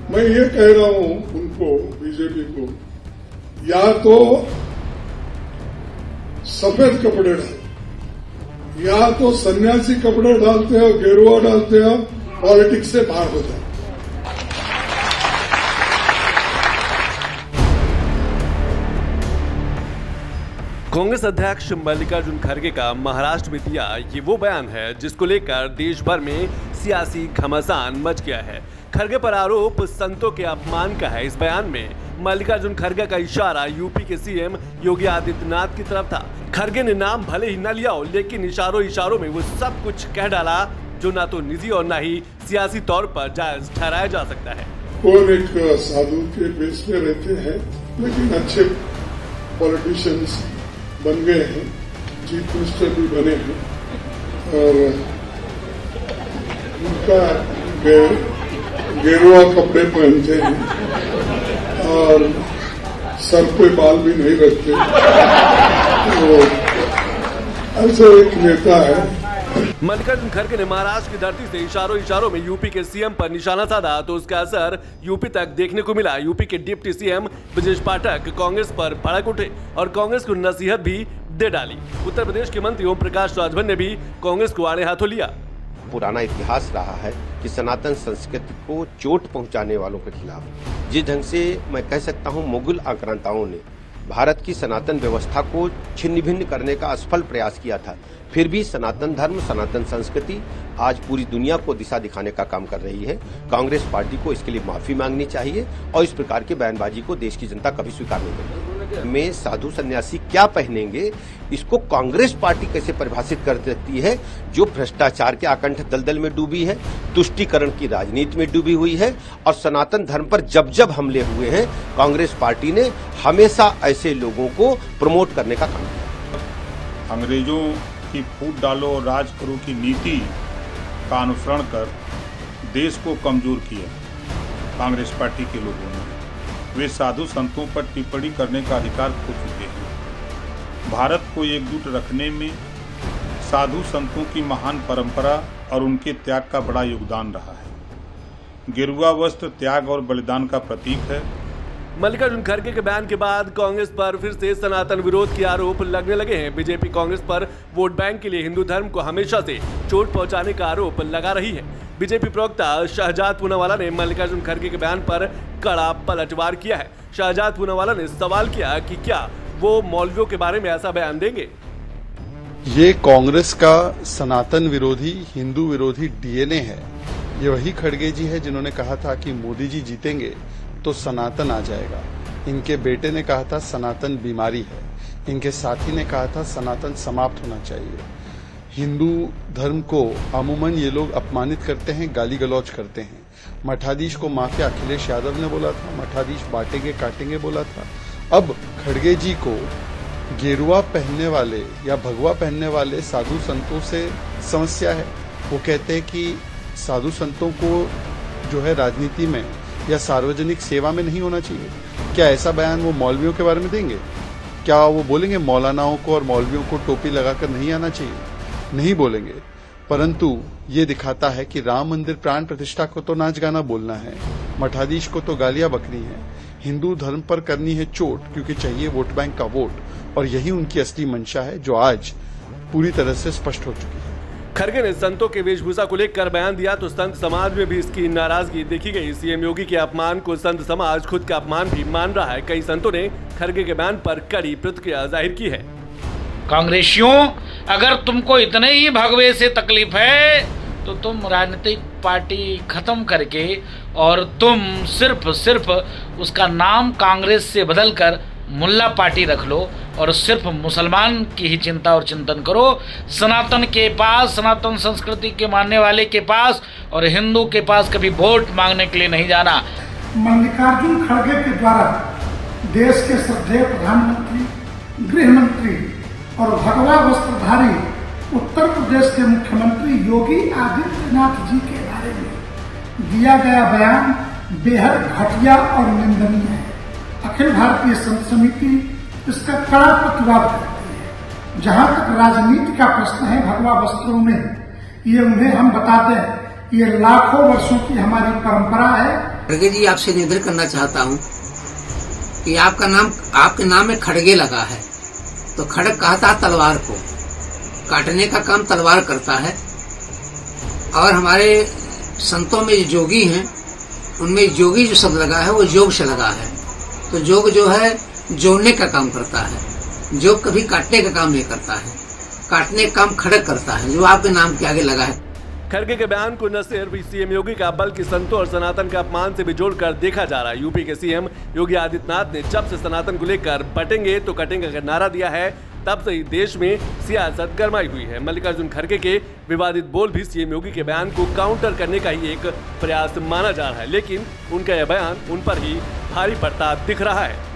मैं ये कह रहा हूं उनको, बीजेपी को, या तो सफेद कपड़े डालो, या तो सन्यासी कपड़े डालते हो, गेरुआ डालते हो, पॉलिटिक्स से बाहर हो जाओ। कांग्रेस अध्यक्ष मल्लिकार्जुन खड़गे का महाराष्ट्र में दिया ये वो बयान है जिसको लेकर देश भर में सियासी घमासान मच गया है। खड़गे पर आरोप संतों के अपमान का है। इस बयान में मल्लिकार्जुन खड़गे का इशारा यूपी के सीएम योगी आदित्यनाथ की तरफ था। खड़गे ने नाम भले ही न लिया हो, लेकिन इशारों में वो सब कुछ कह डाला जो ना तो निजी और ना ही सियासी तौर पर जायज ठहराया जा सकता है। कौन एक साधु के बेस में रहते हैं, लेकिन अच्छे पॉलिटिशियंस बन गए हैं, चीफ मिनिस्टर भी बने हैं, और उनका गेरुआ कपड़े पहनते हैं और सर पे बाल भी नहीं रखते। तो ऐसे एक नेता है। मल्लिकार्जुन खड़गे ने महाराष्ट्र की धरती से इशारों में यूपी के सीएम पर निशाना साधा तो उसका असर यूपी तक देखने को मिला। यूपी के डिप्टी सीएम ब्रजेश पाठक कांग्रेस पर भड़क उठे और कांग्रेस को नसीहत भी दे डाली। उत्तर प्रदेश के मंत्री ओम प्रकाश राजभर ने भी कांग्रेस को आड़े हाथों लिया। पुराना इतिहास रहा है कि सनातन संस्कृति को चोट पहुंचाने वालों के खिलाफ जिस ढंग से मैं कह सकता हूं मुगल आक्रांताओं ने भारत की सनातन व्यवस्था को छिन्न भिन्न करने का असफल प्रयास किया था, फिर भी सनातन धर्म, सनातन संस्कृति आज पूरी दुनिया को दिशा दिखाने का काम कर रही है। कांग्रेस पार्टी को इसके लिए माफी मांगनी चाहिए और इस प्रकार की बयानबाजी को देश की जनता कभी स्वीकार नहीं करेगी। में साधु सन्यासी क्या पहनेंगे, इसको कांग्रेस पार्टी कैसे परिभाषित कर सकती है, जो भ्रष्टाचार के आकंठ दलदल में डूबी है, तुष्टीकरण की राजनीति में डूबी हुई है और सनातन धर्म पर जब जब हमले हुए हैं कांग्रेस पार्टी ने हमेशा ऐसे लोगों को प्रमोट करने का काम किया। अंग्रेजों की फूट डालो और राज करो की नीति का अनुसरण कर देश को कमजोर किया कांग्रेस पार्टी के लोगों ने। वे साधु संतों पर टिप्पणी करने का अधिकार खो चुके हैं। भारत को एकजुट रखने में साधु संतों की महान परंपरा और उनके त्याग का बड़ा योगदान रहा है। गेरुआ वस्त्र त्याग और बलिदान का प्रतीक है। मल्लिकार्जुन खड़गे के बयान के बाद कांग्रेस पर फिर से सनातन विरोध के आरोप लगने लगे हैं। बीजेपी कांग्रेस पर वोट बैंक के लिए हिंदू धर्म को हमेशा से चोट पहुंचाने का आरोप लगा रही है। बीजेपी प्रवक्ता शहजाद पूनावाला ने मल्लिकार्जुन खड़गे के बयान पर कड़ा पलटवार किया है। शहजाद पूनावाला ने सवाल किया कि क्या वो मौलवियों के बारे में ऐसा बयान देंगे। ये कांग्रेस का सनातन विरोधी, हिंदू विरोधी डीएनए है। ये वही खड़गे जी है जिन्होंने कहा था कि मोदी जी जीतेंगे तो सनातन आ जाएगा। इनके बेटे ने कहा था सनातन बीमारी है। इनके साथी ने कहा था सनातन समाप्त होना चाहिए। हिंदू धर्म को अमूमन ये लोग अपमानित करते हैं, गाली गलौज करते हैं। मठाधीश को माफिया अखिलेश यादव ने बोला था, मठाधीश बांटेंगे काटेंगे बोला था। अब खड़गे जी को गेरुआ पहनने वाले या भगवा पहनने वाले साधु संतों से समस्या है। वो कहते हैं कि साधु संतों को जो है राजनीति में या सार्वजनिक सेवा में नहीं होना चाहिए। क्या ऐसा बयान वो मौलवियों के बारे में देंगे? क्या वो बोलेंगे मौलानाओं को और मौलवियों को टोपी लगाकर नहीं आना चाहिए? नहीं बोलेंगे। परंतु ये दिखाता है कि राम मंदिर प्राण प्रतिष्ठा को तो नाच गाना बोलना है, मठाधीश को तो गालियां बकनी है, हिंदू धर्म पर करनी है चोट क्योंकि चाहिए वोट बैंक का वोट, और यही उनकी असली मंशा है जो आज पूरी तरह से स्पष्ट हो चुकी है। खड़गे ने संतों के वेशभूषा को लेकर बयान दिया तो संत समाज में भी इसकी नाराजगी देखी गई। सीएम योगी के अपमान को संत समाज खुद का अपमान भी मान रहा है। कई संतों ने खड़गे के बयान पर कड़ी प्रतिक्रिया जाहिर की है। कांग्रेसियों, अगर तुमको इतने ही भगवे से तकलीफ है तो तुम राजनीतिक पार्टी खत्म करके और तुम सिर्फ उसका नाम कांग्रेस से बदलकर मुल्ला पार्टी रख लो और सिर्फ मुसलमान की ही चिंता और चिंतन करो। सनातन के पास, सनातन संस्कृति के मानने वाले के पास और हिंदू के पास कभी वोट मांगने के लिए नहीं जाना। मल्लिकार्जुन खड़गे के द्वारा देश के श्रद्धेय प्रधानमंत्री, गृह मंत्री और भगवा वस्त्रधारी उत्तर प्रदेश के मुख्यमंत्री योगी आदित्यनाथ जी के बारे में दिया गया बयान बेहद घटिया और निंदनीय है। अखिल भारतीय संत समिति इसका कड़ा प्रतिवाद करती है। जहां तक राजनीति का प्रश्न है भगवा वस्त्रों में, ये उन्हें हम बताते हैं, ये लाखों वर्षों की हमारी परंपरा है खड़गे जी, आपसे निवेदन करना चाहता हूँ कि आपके नाम में खड़गे लगा है, तो खड़ग कहता है तलवार को, काटने का काम तलवार करता है। और हमारे संतों में जो जोगी हैं, उनमें जोगी जो शब्द लगा है वो योग से लगा है। तो योग जो है जोड़ने का काम करता है, योग कभी काटने का काम नहीं करता है, काटने का काम खड़ग करता है, जो आपके नाम के आगे लगा है। खड़गे के बयान को न सिर्फ सीएम योगी का बल्कि संतों और सनातन का अपमान से भी जोड़कर देखा जा रहा है। यूपी के सीएम योगी आदित्यनाथ ने जब से सनातन को लेकर बटेंगे तो कटेंगे का नारा दिया है, तब से ही देश में सियासत गरमाई हुई है। मल्लिकार्जुन खड़गे के विवादित बोल भी सीएम योगी के बयान को काउंटर करने का ही एक प्रयास माना जा रहा है, लेकिन उनका यह बयान उन पर ही भारी पड़ता दिख रहा है।